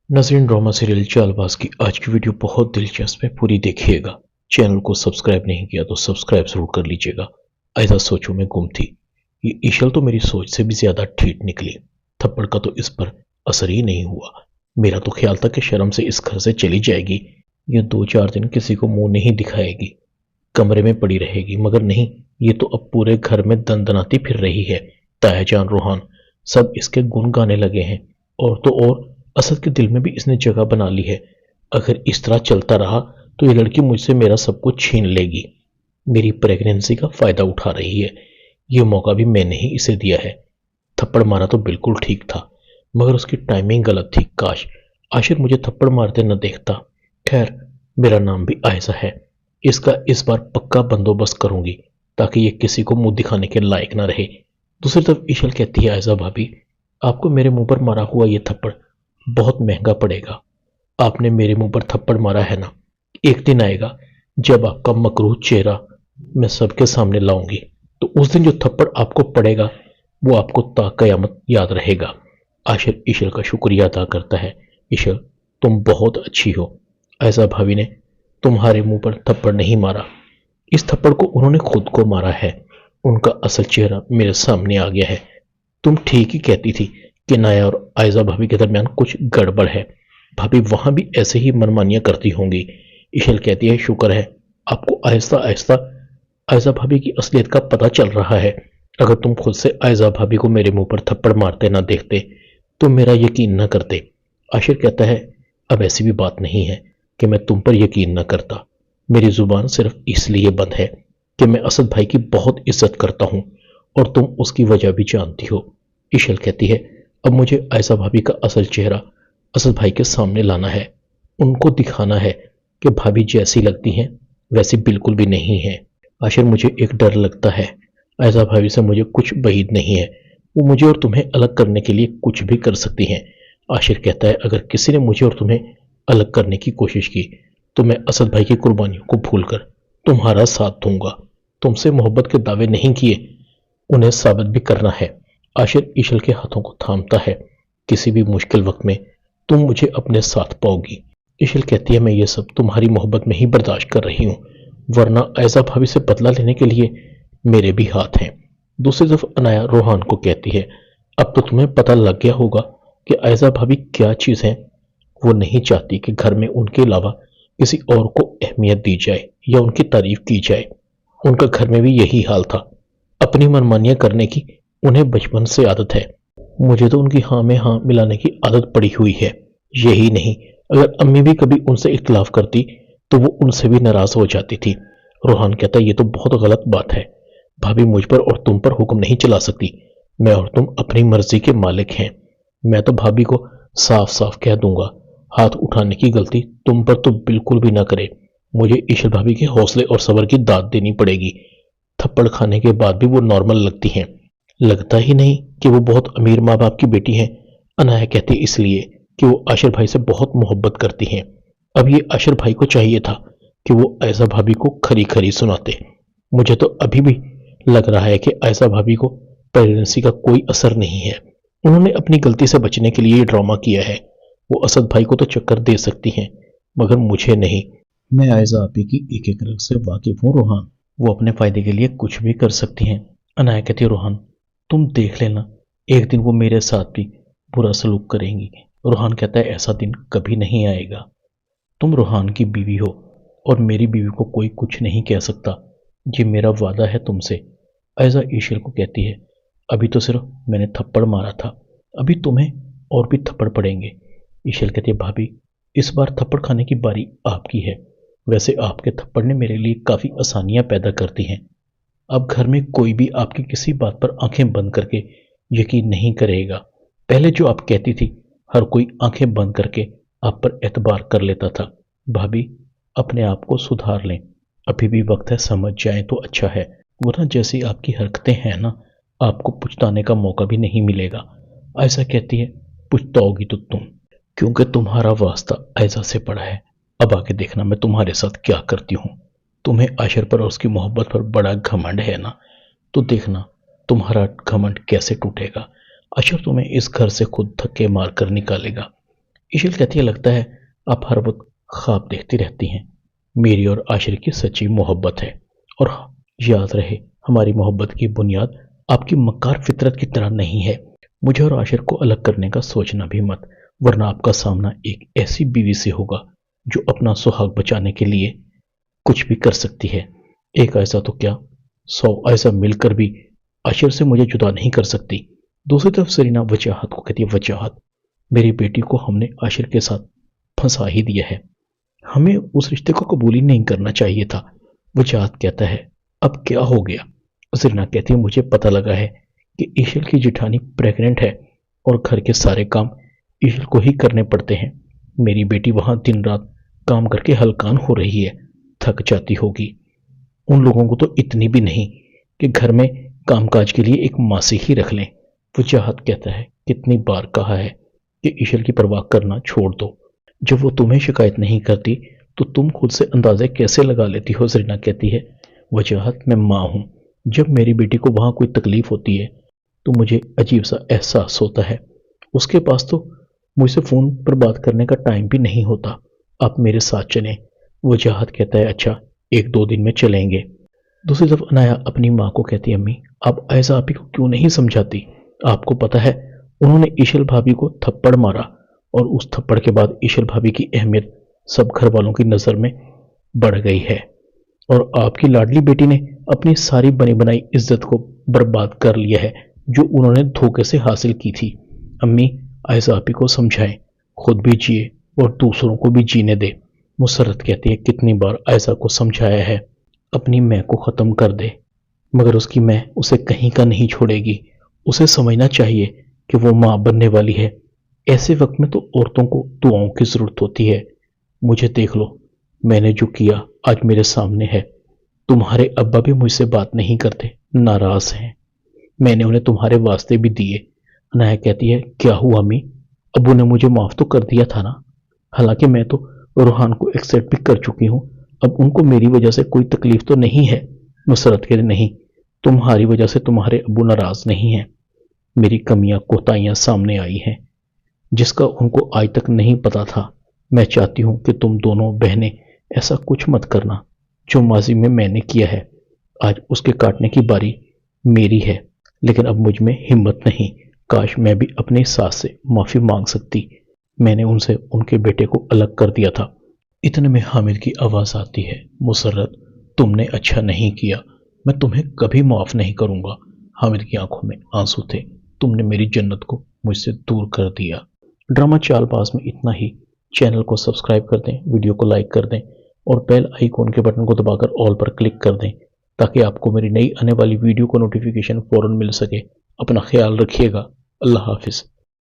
नाज़रीन, drama serial Chaalbaaz की आज की वीडियो बहुत दिलचस्प है, पूरी देखिएगा। चैनल को सब्सक्राइब नहीं किया तो सब्सक्राइब जरूर कर लीजिएगा। ऐसा सोचों में गुम थी। ये ईशल तो मेरी सोच से भी ज्यादा ठीक निकली। थप्पड़ का तो इस पर असर ही नहीं हुआ। मेरा तो ख्याल था कि शर्म से इस घर से चली जाएगी, ये 2-4 दिन किसी को मुंह नहीं दिखाएगी, कमरे में पड़ी रहेगी, मगर नहीं, ये तो अब पूरे घर में दनदनाती फिर रही है। ताया जान, रोहान सब इसके गुण गाने लगे हैं। और तो और असद के दिल में भी इसने जगह बना ली है। अगर इस तरह चलता रहा तो ये लड़की मुझसे मेरा सब कुछ छीन लेगी। मेरी प्रेगनेंसी का फायदा उठा रही है। ये मौका भी मैंने ही इसे दिया है। थप्पड़ मारा तो बिल्कुल ठीक था, मगर उसकी टाइमिंग गलत थी। काश आशिर मुझे थप्पड़ मारते न देखता। खैर, मेरा नाम भी आयशा है। इसका इस बार पक्का बंदोबस्त करूंगी ताकि ये किसी को मुंह दिखाने के लायक ना रहे। दूसरी तरफ ईशल कहती है, आयशा भाभी, आपको मेरे मुंह पर मारा हुआ ये थप्पड़ बहुत महंगा पड़ेगा। आपने मेरे मुंह पर थप्पड़ मारा है ना, एक दिन आएगा जब आपका मकरूह चेहरा मैं सबके सामने लाऊंगी, तो उस दिन जो थप्पड़ आपको पड़ेगा वो आपको ता कयामत याद रहेगा। आशिर ईशल का शुक्रिया अदा करता है। ईशल, तुम बहुत अच्छी हो। ऐसा भाभी ने तुम्हारे मुंह पर थप्पड़ नहीं मारा, इस थप्पड़ को उन्होंने खुद को मारा है। उनका असल चेहरा मेरे सामने आ गया है। तुम ठीक ही कहती थी कि नाया और आयजा भाभी के दरमियान कुछ गड़बड़ है। भाभी वहां भी ऐसे ही मनमानियां करती होंगी। ईशल कहती है, शुक्र है आपको आहिस्ता आहिस्ता आयजा भाभी की असलियत का पता चल रहा है। अगर तुम खुद से आयजा भाभी को मेरे मुंह पर थप्पड़ मारते ना देखते तो मेरा यकीन न करते। आशिर कहता है, अब ऐसी भी बात नहीं है कि मैं तुम पर यकीन न करता। मेरी जुबान सिर्फ इसलिए बंद है कि मैं असद भाई की बहुत इज्जत करता हूं और तुम उसकी वजह भी जानती हो। ईशल कहती है, अब मुझे आयशा भाभी का असल चेहरा असद भाई के सामने लाना है। उनको दिखाना है कि भाभी जैसी लगती हैं वैसी बिल्कुल भी नहीं है। आखिर मुझे एक डर लगता है, आयशा भाभी से मुझे कुछ बहीद नहीं है। वो मुझे और तुम्हें अलग करने के लिए कुछ भी कर सकती हैं। आशिर कहता है, अगर किसी ने मुझे और तुम्हें अलग करने की कोशिश की तो मैं असद भाई की कुर्बानियों को भूलकर तुम्हारा साथ दूंगा। तुमसे मोहब्बत के दावे नहीं किए, उन्हें साबित भी करना है। आशिर ईशल के हाथों को थामता है, किसी भी मुश्किल वक्त में तुम मुझे अपने साथ पाओगी। ईशल कहती है, मैं ये सब तुम्हारी मोहब्बत में ही बर्दाश्त कर रही हूँ, वरना ऐसा भाभी से बदला लेने के लिए मेरे भी हाथ हैं। दूसरी तरफ अनाया रोहान को कहती है, अब तो तुम्हें पता लग गया होगा कि ऐसा भाभी क्या चीज है। वो नहीं चाहती कि घर में उनके अलावा किसी और को अहमियत दी जाए या उनकी तारीफ की जाए। उनका घर में भी यही हाल था, अपनी मनमानियां करने की उन्हें बचपन से आदत है। मुझे तो उनकी हाँ में हाँ मिलाने की आदत पड़ी हुई है। यही नहीं, अगर अम्मी भी कभी उनसे इख्तलाफ करती तो वो उनसे भी नाराज हो जाती थी। रोहान कहता है, ये तो बहुत गलत बात है। भाभी मुझ पर और तुम पर हुक्म नहीं चला सकती। मैं और तुम अपनी मर्जी के मालिक हैं। मैं तो भाभी को साफ साफ कह दूंगा, हाथ उठाने की गलती तुम पर तो बिल्कुल भी ना करे। मुझे ईशल भाभी के हौसले और सब्र की दाद देनी पड़ेगी। थप्पड़ खाने के बाद भी वो नॉर्मल लगती हैं। लगता ही नहीं कि वो बहुत अमीर माँ बाप की बेटी हैं। अनाया कहती इसलिए कि वो आशिर भाई से बहुत मोहब्बत करती हैं। अब ये आशिर भाई को चाहिए था कि वो ऐसा भाभी को खरी खरी सुनाते। मुझे तो अभी भी लग रहा है कि ऐसा भाभी को प्रेगनेंसी का कोई असर नहीं है। उन्होंने अपनी गलती से बचने के लिए ये ड्रामा किया है। वो असद भाई को तो चक्कर दे सकती हैं, मगर मुझे नहीं। मैं आयजा आपी की एक एक रग से वाकिफ हूँ रोहान, वो अपने फायदे के लिए कुछ भी कर सकती हैं। अनाया कहती, रोहान तुम देख लेना, एक दिन वो मेरे साथ भी बुरा सलूक करेंगी। रोहान कहता है, ऐसा दिन कभी नहीं आएगा। तुम रोहान की बीवी हो और मेरी बीवी को कोई कुछ नहीं कह सकता। ये मेरा वादा है तुमसे। ऐसा ईशल को कहती है, अभी तो सिर्फ मैंने थप्पड़ मारा था, अभी तुम्हें और भी थप्पड़ पड़ेंगे। ईशल कहती है, भाभी इस बार थप्पड़ खाने की बारी आपकी है। वैसे आपके थप्पड़ ने मेरे लिए काफी आसानियां पैदा करती हैं। अब घर में कोई भी आपकी किसी बात पर आंखें बंद करके यकीन नहीं करेगा। पहले जो आप कहती थी, हर कोई आंखें बंद करके आप पर एतबार कर लेता था। भाभी अपने आप को सुधार लें, अभी भी वक्त है, समझ जाए तो अच्छा है, वरना जैसी आपकी हरकतें हैं ना, आपको पुछताने का मौका भी नहीं मिलेगा। ऐसा कहती है, पुछताओगी तो तुम, क्योंकि तुम्हारा वास्ता ऐसा से पड़ा है। अब आगे देखना मैं तुम्हारे साथ क्या करती हूँ। तुम्हें आशिर पर और उसकी मोहब्बत पर बड़ा घमंड है ना, तो देखना तुम्हारा घमंड कैसे टूटेगा। आशिर तुम्हें इस घर से खुद धक्के मार कर निकालेगा। اشل کہتی ہے لگتا ہے آپ ہر وقت خواب دیکھتی رہتی ہیں. میری اور عاشر کی سچی محبت ہے، اور یاد رہے ہماری محبت کی بنیاد آپ کی مکار فطرت کی طرح نہیں ہے. مجھے اور عاشر کو الگ کرنے کا سوچنا بھی مت، ورنہ آپ کا سامنا ایک ایسی بیوی سے ہوگا جو اپنا سہاگ بچانے کے لیے کچھ بھی کر سکتی ہے. ایک ایسا تو کیا 100 ایسا مل کر بھی عاشر سے مجھے جدا نہیں کر سکتی. دوسری طرف سرینا وجاہت کو کہتی ہے وجاہت، میری بیٹی کو ہم نے عاشر کے ساتھ پھنسا ہی دیا ہے، ہمیں اس رشتے کو قبول ہی نہیں کرنا چاہیے تھا. وجاہت کہتا ہے اب کیا ہو گیا؟ سرینا کہتی ہے مجھے پتہ لگا ہے کہ ایشل کی جٹھانی پریگننٹ ہے اور گھر کے سارے کام ایشل کو ہی کرنے پڑتے ہیں. میری بیٹی وہاں دن رات کام کر کے ہلکان ہو رہی ہے، تھک جاتی ہوگی. ان لوگوں کو تو اتنی بھی نہیں کہ گھر میں کام کاج کے لیے ایک ماسی ہی رکھ لیں. وجاہت کہتا ہے کتنی بار کہا ہے کہ ایشل کی پرواہ کرنا چھوڑ دو، جب وہ تمہیں شکایت نہیں کرتی تو تم خود سے اندازے کیسے لگا لیتی ہو؟ سرینا کہتی ہے وجاہت میں ماں ہوں، جب میری بیٹی کو وہاں کوئی تکلیف ہوتی ہے تو مجھے عجیب سا احساس ہوتا ہے. اس کے پاس تو مجھ سے فون پر بات کرنے کا ٹائم بھی نہیں ہوتا. آپ میرے ساتھ چلیں. وجاہت کہتا ہے اچھا 1-2 دن میں چلیں گے. دوسری طرف عنایا اپنی ماں کو کہتی ہے امی آپ ایسا آپی کو کیوں نہیں سمجھاتی؟ آپ کو پتا ہے انہوں نے ایشل بھابھی کو تھپڑ مارا، اور اس تھپڑ کے بعد ایشل بھابھی کی اہمیت سب گھر والوں کی نظر میں بڑھ گئی ہے، اور آپ کی لاڈلی بیٹی نے اپنی ساری بنی بنائی عزت کو برباد کر لیا ہے جو انہوں نے دھوکے سے حاصل کی تھی. امی ایسا آپی کو سمجھائیں، خود بھی جیے اور دوسروں کو بھی جینے دے. مسرت کہتی ہے کتنی بار ایسا کو سمجھایا ہے اپنی میں کو ختم کر دے، مگر اس کی میں اسے کہیں کا نہیں چھوڑے گی. اسے سمجھنا چاہیے کہ وہ ماں بننے والی ہے. ایسے وقت میں تو عورتوں کو دعاؤں کی ضرورت ہوتی ہے. مجھے دیکھ لو، میں نے جو کیا آج میرے سامنے ہے. تمہارے ابا بھی مجھ سے بات نہیں کرتے، ناراض ہیں. میں نے انہیں تمہارے واسطے بھی دیے. عنایا کہتی ہے کیا ہوا امی؟ ابو نے مجھے معاف تو کر دیا تھا نا، حالانکہ میں تو روحان کو ایکسپٹ بھی کر چکی ہوں. اب ان کو میری وجہ سے کوئی تکلیف تو نہیں ہے؟ مسرت کہتی نہیں، تمہاری وجہ سے تمہارے ابو ناراض نہیں ہیں. میری کمیاں کوتاہیاں سامنے آئی ہیں جس کا ان کو آج تک نہیں پتا تھا. میں چاہتی ہوں کہ تم دونوں بہنیں ایسا کچھ مت کرنا جو ماضی میں نے کیا ہے. آج اس کے کاٹنے کی باری میری ہے، لیکن اب مجھ میں ہمت نہیں. کاش میں بھی اپنی ساس سے معافی مانگ سکتی، میں نے ان سے ان کے بیٹے کو الگ کر دیا تھا. اتنے میں حامد کی آواز آتی ہے مسرت تم نے اچھا نہیں کیا، میں تمہیں کبھی معاف نہیں کروں گا. حامد کی آنکھوں میں آنسو تھے. تم نے میری جنت کو مجھ سے دور کر دیا. ڈرامہ چال باز میں اتنا ہی. چینل کو سبسکرائب کر دیں، ویڈیو کو لائک کر دیں اور بیل آئیکن کے بٹن کو دبا کر آل پر کلک کر دیں تاکہ آپ کو میری نئی آنے والی ویڈیو کو نوٹیفیکیشن فوراً مل سکے. اپنا خیال رکھیے گا. اللہ حافظ.